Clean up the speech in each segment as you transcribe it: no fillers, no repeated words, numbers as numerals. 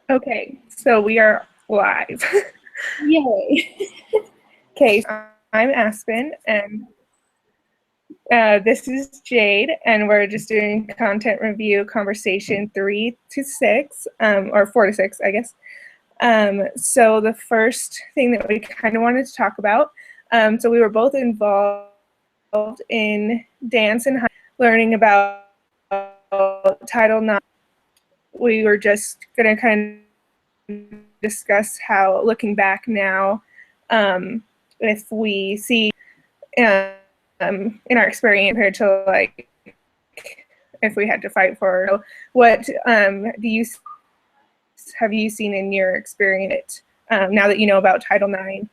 Okay, so we are live. Yay. Okay, so I'm Aspen, and this is Jade, and we're just doing content review conversation 3 to 6, or 4 to 6, I guess. So the first thing that we kind of wanted to talk about, so we were both involved in dance and learning about Title IX. We were just going to kind of discuss how, looking back now, if we see in our experience compared to like if we had to fight for what do you have you seen in your experience now that you know about Title IX,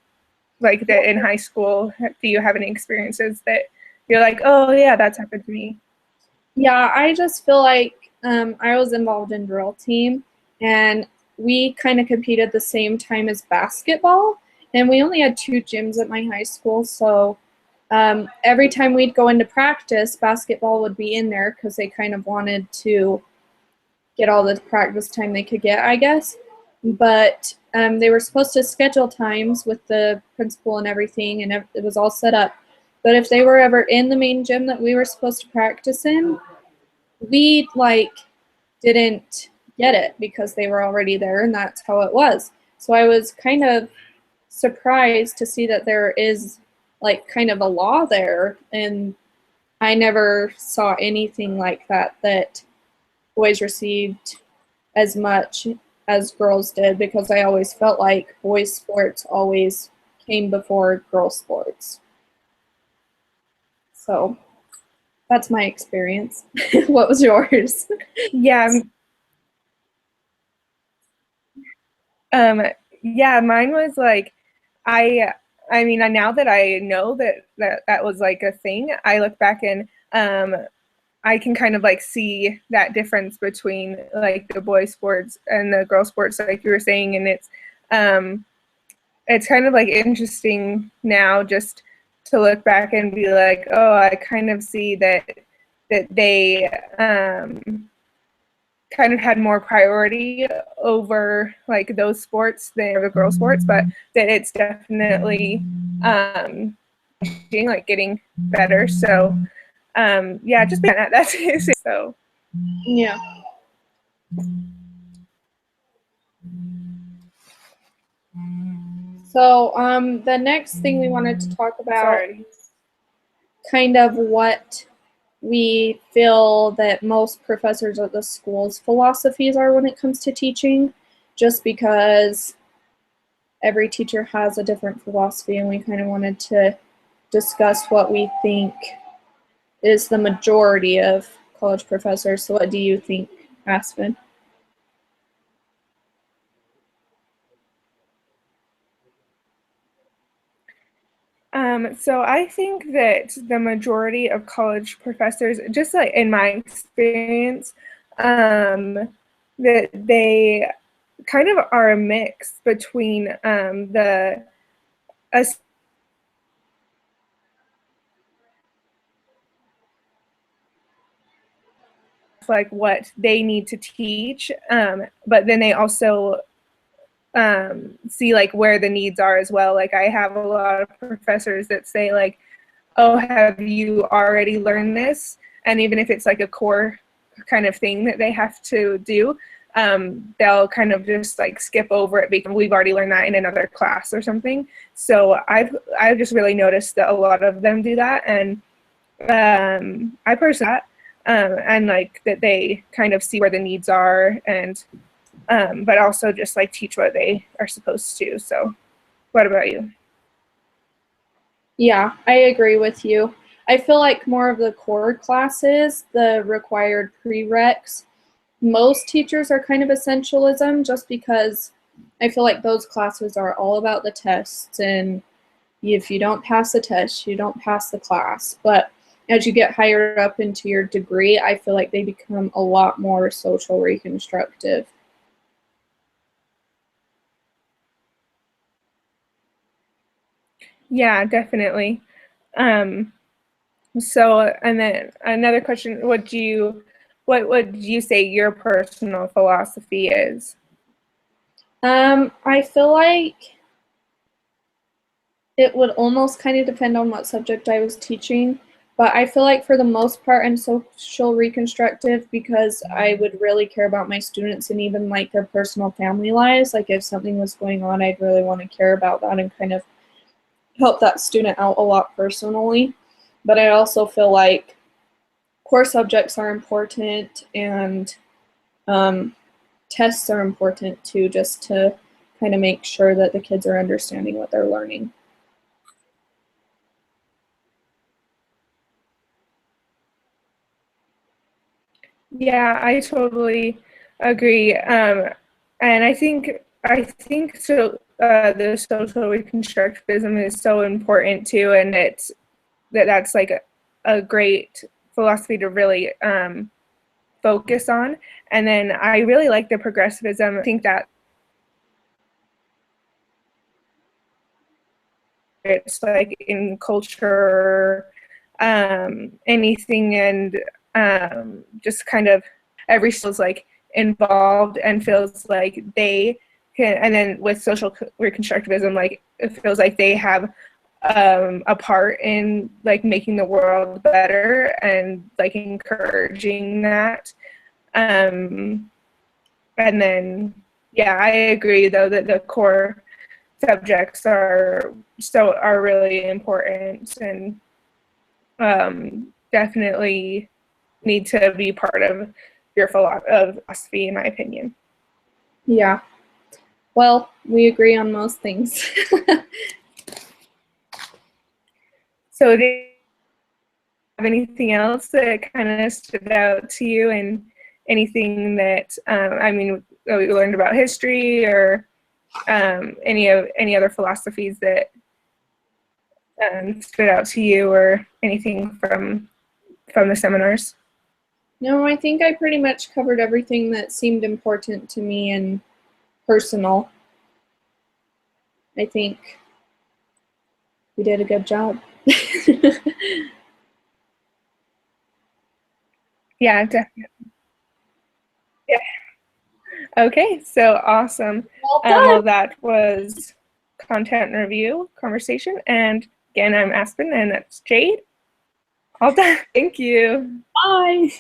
like that in high school? Do you have any experiences that you're like, oh yeah, that's happened to me? Yeah, I just feel like I was involved in drill team, and we kind of competed the same time as basketball, and we only had 2 gyms at my high school, so every time we'd go into practice, basketball would be in there because they kind of wanted to get all the practice time they could get, I guess. But they were supposed to schedule times with the principal and everything, and it was all set up. But if they were ever in the main gym that we were supposed to practice in, we didn't get it because they were already there, and that's how it was. So I was kind of surprised to see that there is like kind of a law there, and I never saw anything like that boys received as much as girls did, because I always felt like boys sports always came before girl sports. So that's my experience. What was yours? Yeah. Um, yeah, mine was like, I, I mean, now that I know that was like a thing, I look back and I can kind of like see that difference between like the boy sports and the girl sports, like you were saying, and it's kind of like interesting now just to look back and be like, oh, I kind of see that they kind of had more priority over like those sports than the girl sports, but that it's definitely like getting better. So yeah, just that's it. So Yeah. So the next thing we wanted to talk about, sorry. kind of what we feel that most professors at the school's philosophies are when it comes to teaching, just because every teacher has a different philosophy, and we kind of wanted to discuss what we think is the majority of college professors. So what do you think, Aspen? So I think that the majority of college professors, just like in my experience, that they kind of are a mix between the us like what they need to teach, but then they also see like where the needs are as well. Like I have a lot of professors that say like, oh, have you already learned this? And even if it's like a core kind of thing that they have to do, they'll kind of just like skip over it because we've already learned that in another class or something. So I've just really noticed that a lot of them do that, and I personally and like that they kind of see where the needs are, and but also just like teach what they are supposed to. So what about you? Yeah, I agree with you. I feel like more of the core classes, the required prereqs, most teachers are kind of essentialism, just because I feel like those classes are all about the tests, and if you don't pass the test, you don't pass the class. But as you get higher up into your degree, I feel like they become a lot more social reconstructive. Yeah, definitely. um So, and then another question, what would you say your personal philosophy is? I feel like it would almost kind of depend on what subject I was teaching, but I feel like for the most part I'm social reconstructive because I would really care about my students and even like their personal family lives. Like if something was going on, I'd really want to care about that and kind of help that student out a lot personally. But I also feel like core subjects are important and tests are important too, just to kind of make sure that the kids are understanding what they're learning. Yeah, I totally agree. And I think so. The social reconstructivism is so important too, and that's like a great philosophy to really focus on. And then I really like the progressivism. I think that it's like in culture, anything, and just kind of every feels like involved and feels like they can. And then with social reconstructivism, like it feels like they have a part in like making the world better and like encouraging that. Um, and then, yeah, I agree though that the core subjects are really important and definitely need to be part of your philosophy, in my opinion. Yeah. Well, we agree on most things. So, do you have anything else that kind of stood out to you, and anything that I mean, we learned about history, or any other philosophies that stood out to you, or anything from the seminars? No, I think I pretty much covered everything that seemed important to me and personal. I think we did a good job. Yeah, definitely. Yeah. Okay, so awesome. Well done. Well, that was content review conversation, and again, I'm Aspen, and that's Jade. All done. Thank you. Bye.